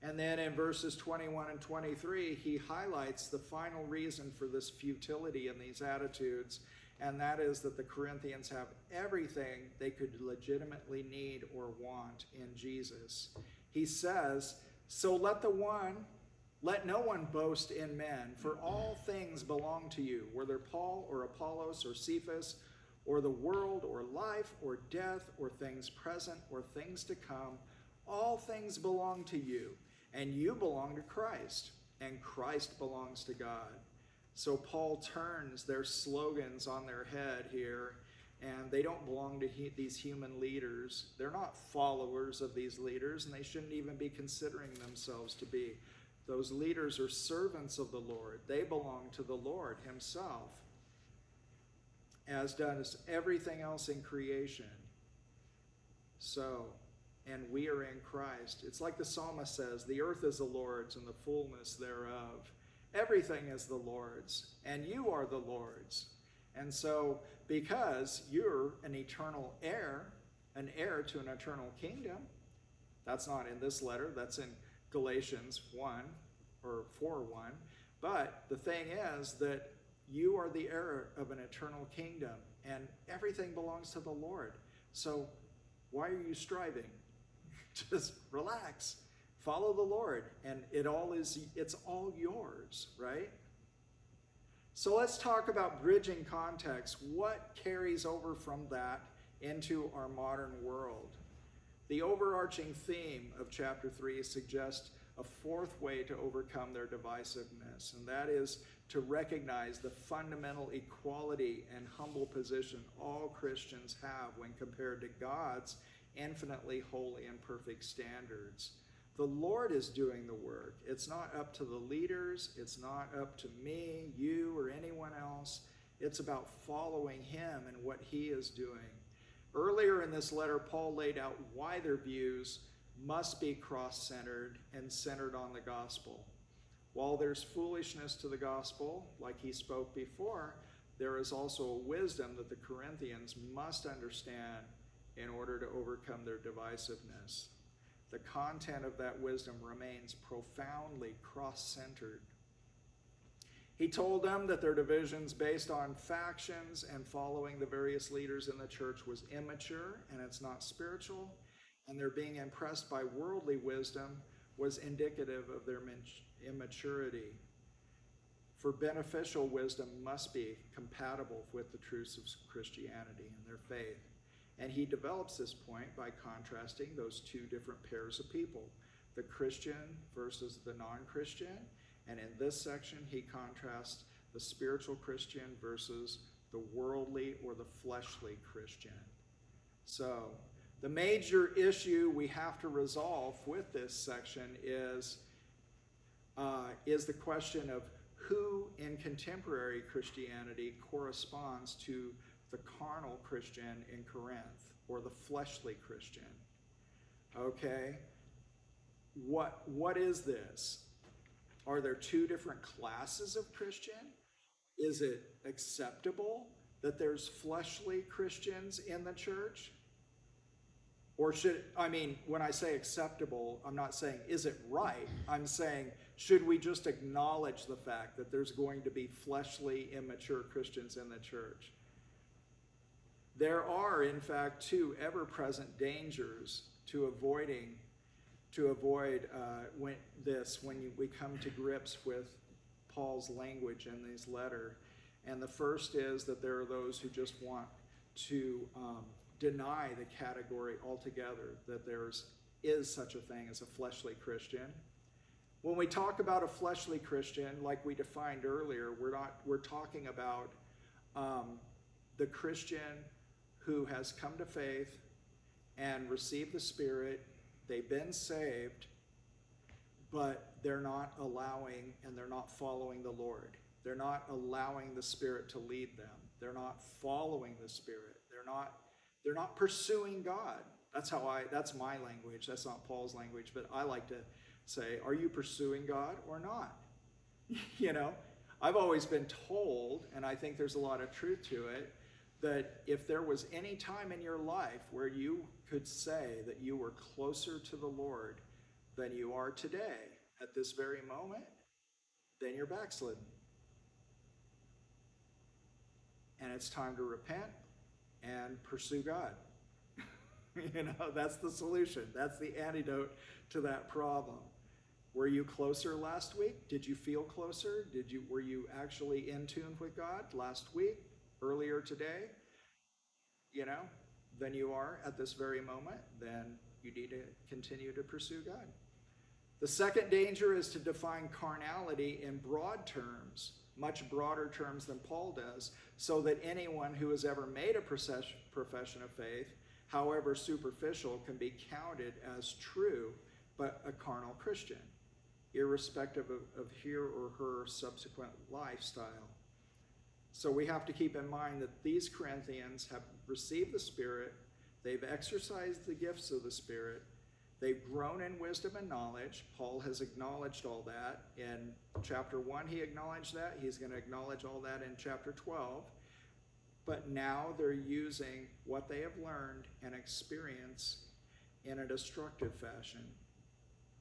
A: And then in verses 21 and 23, he highlights the final reason for this futility in these attitudes, and that is that the Corinthians have everything they could legitimately need or want in Jesus. He says, so let no one boast in men, for all things belong to you, whether Paul or Apollos or Cephas, or the world or life or death or things present or things to come, all things belong to you. And you belong to Christ, and Christ belongs to God. So Paul turns their slogans on their head here, and they don't belong to these human leaders. They're not followers of these leaders, and they shouldn't even be considering themselves to be. Those leaders are servants of the Lord. They belong to the Lord himself, as does everything else in creation. So and we are in Christ. It's like the psalmist says, the earth is the Lord's and the fullness thereof. Everything is the Lord's, and you are the Lord's. And so, because you're an eternal heir to an eternal kingdom, that's not in this letter, that's in Galatians 1 or 4:1. But the thing is that you are the heir of an eternal kingdom, and everything belongs to the Lord. So why are you striving? Just relax, follow the Lord, and it's all yours, right? So let's talk about bridging context. What carries over from that into our modern world? The overarching theme of chapter 3 suggests a fourth way to overcome their divisiveness, and that is to recognize the fundamental equality and humble position all Christians have when compared to God's infinitely holy and perfect standards. The Lord is doing the work. It's not up to the leaders. It's not up to me, you, or anyone else. It's about following him and what he is doing. Earlier in this letter, Paul laid out why their views must be cross-centered and centered on the gospel. While there's foolishness to the gospel, like he spoke before, there is also a wisdom that the Corinthians must understand in order to overcome their divisiveness. The content of that wisdom remains profoundly cross-centered. He told them that their divisions based on factions and following the various leaders in the church was immature and it's not spiritual, and their being impressed by worldly wisdom was indicative of their immaturity. For beneficial wisdom must be compatible with the truths of Christianity and their faith. And he develops this point by contrasting those two different pairs of people, the Christian versus the non-Christian. And in this section, he contrasts the spiritual Christian versus the worldly or the fleshly Christian. So the major issue we have to resolve with this section is the question of who in contemporary Christianity corresponds to the carnal Christian in Corinth, or the fleshly Christian. Okay, what is this? Are there two different classes of Christian? Is it acceptable that there's fleshly Christians in the church? Or when I say acceptable, I'm not saying is it right? I'm saying, should we just acknowledge the fact that there's going to be fleshly, immature Christians in the church? There are, in fact, two ever-present dangers to avoid when we come to grips with Paul's language in this letter. And the first is that there are those who just want to deny the category altogether, that there is such a thing as a fleshly Christian. When we talk about a fleshly Christian, like we defined earlier, we're talking about the Christian who has come to faith and received the Spirit. They've been saved, but they're not allowing and they're not following the Lord. They're not allowing the Spirit to lead them. They're not following the Spirit. They're not pursuing God. That's my language. That's not Paul's language, but I like to say, are you pursuing God or not? I've always been told, and I think there's a lot of truth to it, that if there was any time in your life where you could say that you were closer to the Lord than you are today, at this very moment, then you're backslidden. And it's time to repent and pursue God. That's the solution. That's the antidote to that problem. Were you closer last week? Did you feel closer? Were you actually in tune with God last week? Earlier today, than you are at this very moment, then you need to continue to pursue God. The second danger is to define carnality in broad terms, much broader terms than Paul does, so that anyone who has ever made a profession of faith, however superficial, can be counted as true, but a carnal Christian, irrespective of his or her subsequent lifestyle. So we have to keep in mind that these Corinthians have received the Spirit, They've exercised the gifts of the Spirit. They've grown in wisdom and knowledge. Paul has acknowledged all that. In chapter 1, he acknowledged that. He's going to acknowledge all that in chapter 12. But now they're using what they have learned and experienced in a destructive fashion.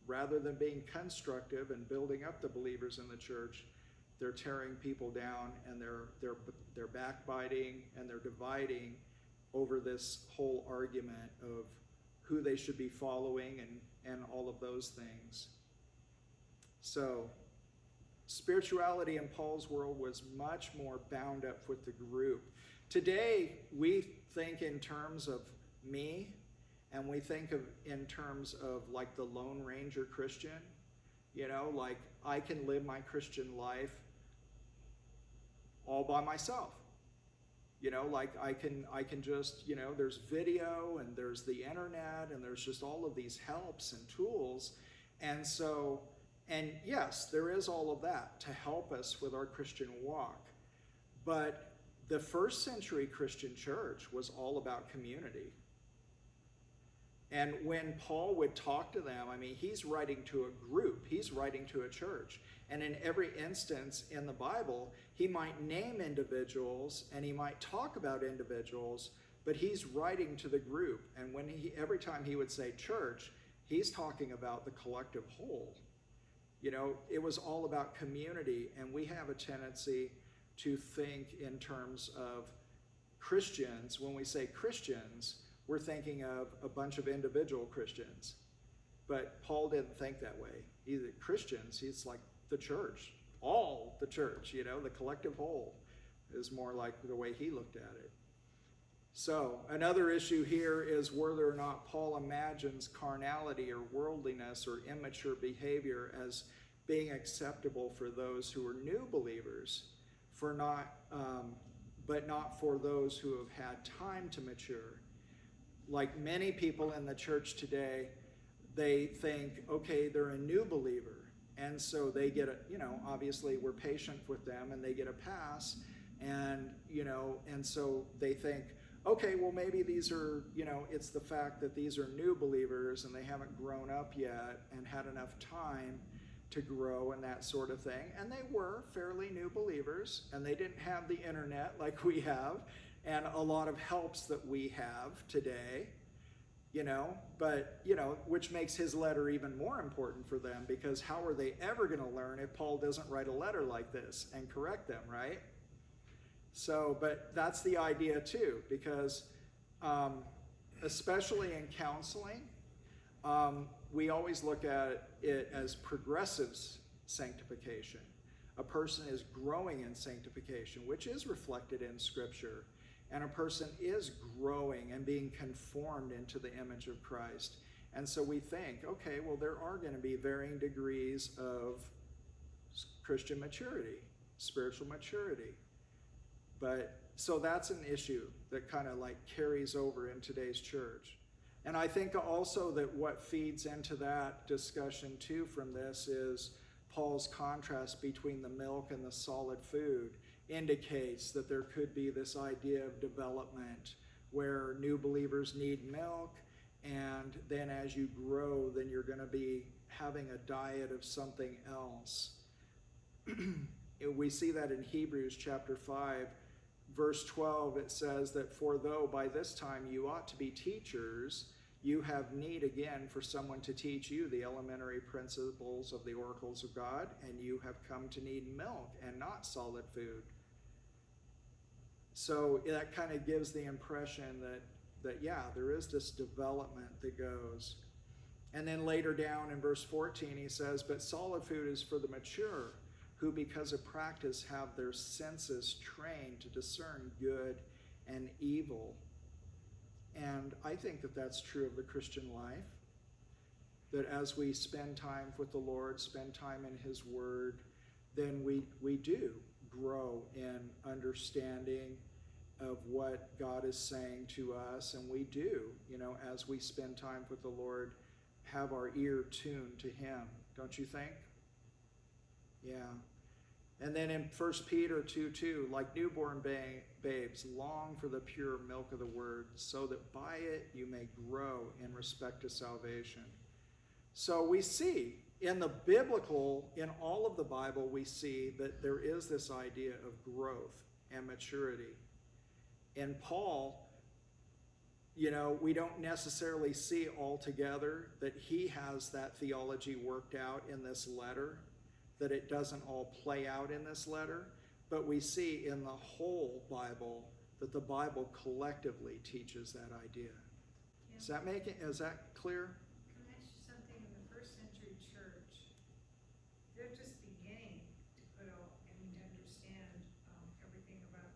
A: Rather than being constructive and building up the believers in the church, they're tearing people down, and they're backbiting, and they're dividing over this whole argument of who they should be following and all of those things. So spirituality in Paul's world was much more bound up with the group. Today, we think in terms of me, and we think of in terms of like the Lone Ranger Christian. You know, like I can live my Christian life all by myself. You know, like I can just, you know, there's video and there's the internet and there's just all of these helps and tools. And so, and yes, there is all of that to help us with our Christian walk. But the first century Christian church was all about community. And when Paul would talk to them, I mean, he's writing to a group, he's writing to a church. And in every instance in the Bible, he might name individuals and he might talk about individuals, but he's writing to the group. And when every time he would say church, he's talking about the collective whole. You know, it was all about community, and we have a tendency to think in terms of Christians. When we say Christians, we're thinking of a bunch of individual Christians. But Paul didn't think that way. Either Christians, he's like the church, all the church, you know, the collective whole is more like the way he looked at it. So another issue here is whether or not Paul imagines carnality or worldliness or immature behavior as being acceptable for those who are new believers, but not for those who have had time to mature. Like many people in the church today, they think, okay, they're a new believer. And so they get obviously we're patient with them and they get a pass. And, and so they think, okay, well, maybe these are, it's the fact that these are new believers and they haven't grown up yet and had enough time to grow and that sort of thing. And they were fairly new believers, and they didn't have the internet like we have and a lot of helps that we have today, but, which makes his letter even more important for them, because how are they ever going to learn if Paul doesn't write a letter like this and correct them, right? So, but that's the idea too, because especially in counseling, we always look at it as progressive sanctification. A person is growing in sanctification, which is reflected in Scripture, and a person is growing and being conformed into the image of Christ. And so we think, okay, well, there are going to be varying degrees of Christian maturity, spiritual maturity. But so that's an issue that kind of like carries over in today's church. And I think also that what feeds into that discussion too from this is Paul's contrast between the milk and the solid food indicates that there could be this idea of development where new believers need milk, and then as you grow, then you're going to be having a diet of something else. We see that in Hebrews chapter 5, verse 12, it says that, "For though by this time you ought to be teachers, you have need again for someone to teach you the elementary principles of the oracles of God, and you have come to need milk and not solid food." So that kind of gives the impression that yeah, there is this development that goes. And then later down in verse 14, he says, "But solid food is for the mature, who because of practice have their senses trained to discern good and evil." And I think that that's true of the Christian life, that as we spend time with the Lord, spend time in His Word, then we do grow in understanding of what God is saying to us, and we do, as we spend time with the Lord, have our ear tuned to Him, don't you think? Yeah. And then in 1 Peter 2:2, like newborn babes, long for the pure milk of the word, so that by it you may grow in respect to salvation. So we see in all of the Bible, we see that there is this idea of growth and maturity. In Paul, we don't necessarily see altogether that he has that theology worked out in this letter, that it doesn't all play out in this letter, but we see in the whole Bible that the Bible collectively teaches that idea.
B: Yeah.
A: Is that clear?
B: Can I ask you something? In the first century church, they're just beginning to to understand everything about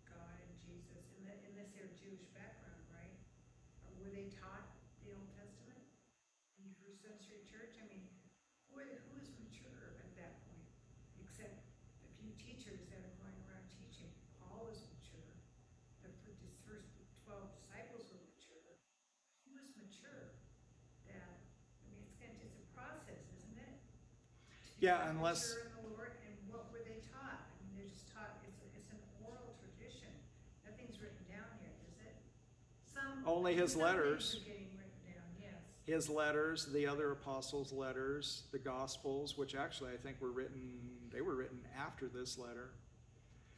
B: God and Jesus in this their Jewish background, right? Were they taught the Old Testament in the first century church? I mean, who is mature at that point? Except a few teachers that are going around teaching. Paul was mature. His first 12 disciples were mature. Who was mature? It's a process, isn't it?
A: Yeah, unless...
B: Mature in the Lord, and what were they taught? I mean, they're just taught, it's an oral tradition. Nothing's written down yet, is it?
A: Only his letters.
B: Things are getting written down, yes.
A: His letters, the other apostles' letters, the Gospels, which actually I think were written after this letter.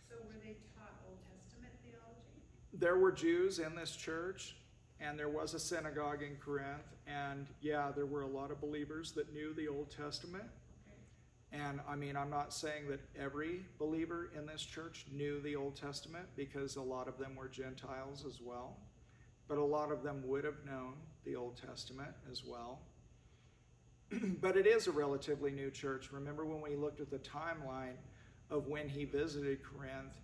B: So were they taught Old Testament theology?
A: There were Jews in this church, and there was a synagogue in Corinth, and yeah, there were a lot of believers that knew the Old Testament.
B: Okay.
A: And I mean, I'm not saying that every believer in this church knew the Old Testament, because a lot of them were Gentiles as well. But a lot of them would have known the Old Testament as well. But it is a relatively new church. Remember when we looked at the timeline of when he visited Corinth,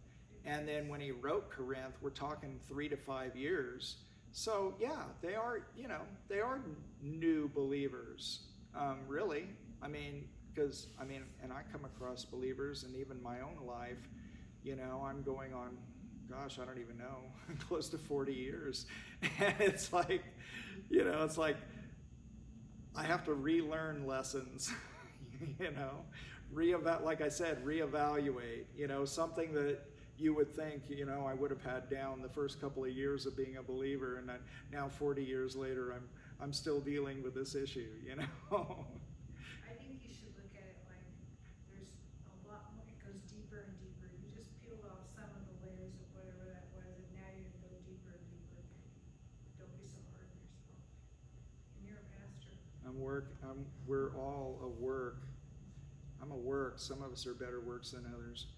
A: and then when he wrote Corinth, we're talking 3 to 5 years. So yeah, they are new believers, really. I mean, and I come across believers, and even my own life, I'm going on, gosh, I don't even know, close to 40 years. And it's like, I have to relearn lessons, like I said, reevaluate, something that you would think, I would have had down the first couple of years of being a believer, and now 40 years later, I'm still dealing with this issue,
B: I think you should look at it like there's a lot more, it goes deeper and deeper. You just peeled off some of the layers of whatever that was, and now you're going to go deeper and deeper. Don't be so hard on yourself. And you're a pastor.
A: We're all a work. I'm a work. Some of us are better works than others.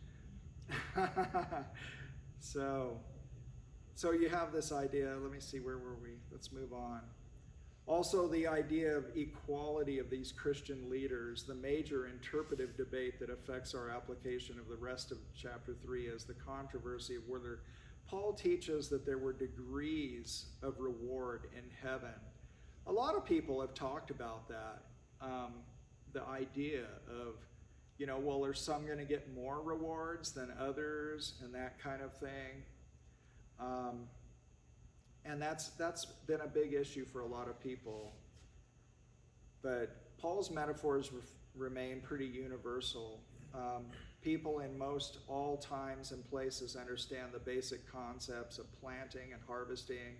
A: So you have this idea. Let me see, where were we? Let's move on. Also, the idea of equality of these Christian leaders, the major interpretive debate that affects our application of the rest of chapter 3 is the controversy of whether Paul teaches that there were degrees of reward in heaven. A lot of people have talked about that, the idea of, are some going to get more rewards than others, and that kind of thing. And that's been a big issue for a lot of people. But Paul's metaphors remain pretty universal. People in most all times and places understand the basic concepts of planting and harvesting.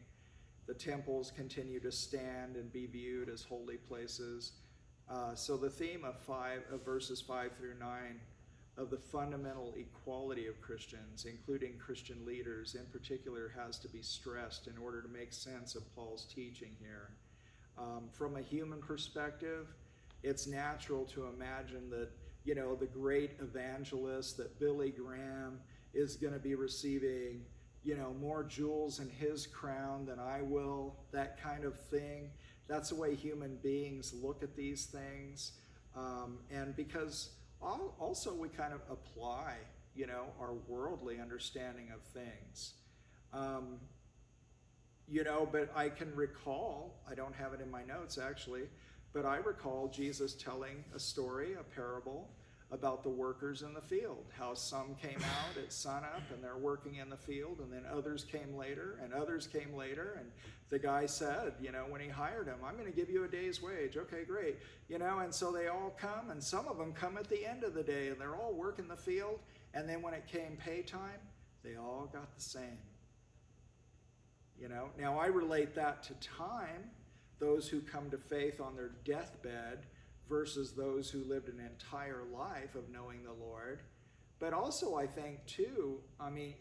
A: The temples continue to stand and be viewed as holy places. So the theme of verses 5 through 9 of the fundamental equality of Christians, including Christian leaders in particular, has to be stressed in order to make sense of Paul's teaching here. From a human perspective, it's natural to imagine that, the great evangelist, that Billy Graham is going to be receiving, more jewels in his crown than I will, that kind of thing. That's the way human beings look at these things. And because also we kind of apply, our worldly understanding of things. But I can recall, I don't have it in my notes actually, but I recall Jesus telling a story, a parable, about the workers in the field, how some came out at sunup and they're working in the field, and then others came later and others came later. And the guy said, when he hired him, I'm going to give you a day's wage. Okay, great. And so they all come, and some of them come at the end of the day, and they're all working the field. And then when it came pay time, they all got the same. Now I relate that to time, those who come to faith on their deathbed versus those who lived an entire life of knowing the Lord. But also I think too,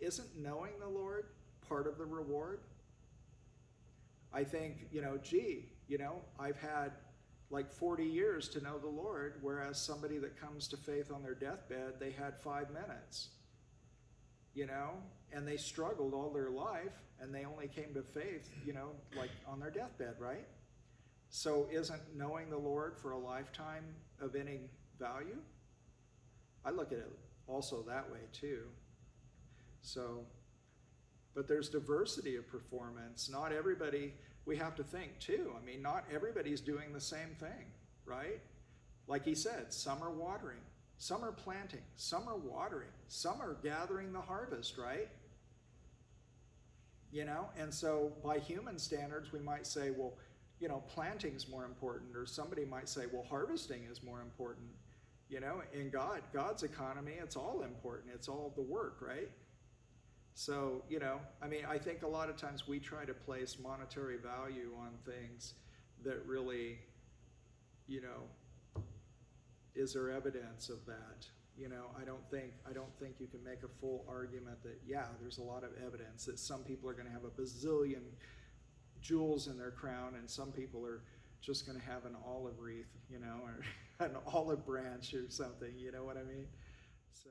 A: isn't knowing the Lord part of the reward? I think, I've had like 40 years to know the Lord, whereas somebody that comes to faith on their deathbed, they had 5 minutes, and they struggled all their life, and they only came to faith, like on their deathbed, right? So isn't knowing the Lord for a lifetime of any value? I look at it also that way too. So, but there's diversity of performance. Not everybody, we have to think too. Not everybody's doing the same thing, right? Like he said, some are watering, some are planting, some are watering, some are gathering the harvest, right? And so by human standards, we might say, well, planting is more important, or somebody might say, well, harvesting is more important. In God's economy, it's all important. It's all the work, right? So, I think a lot of times we try to place monetary value on things that really, is there evidence of that? I don't think you can make a full argument that, there's a lot of evidence that some people are going to have a bazillion jewels in their crown, and some people are just going to have an olive wreath, or an olive branch or something, you know what I mean? So.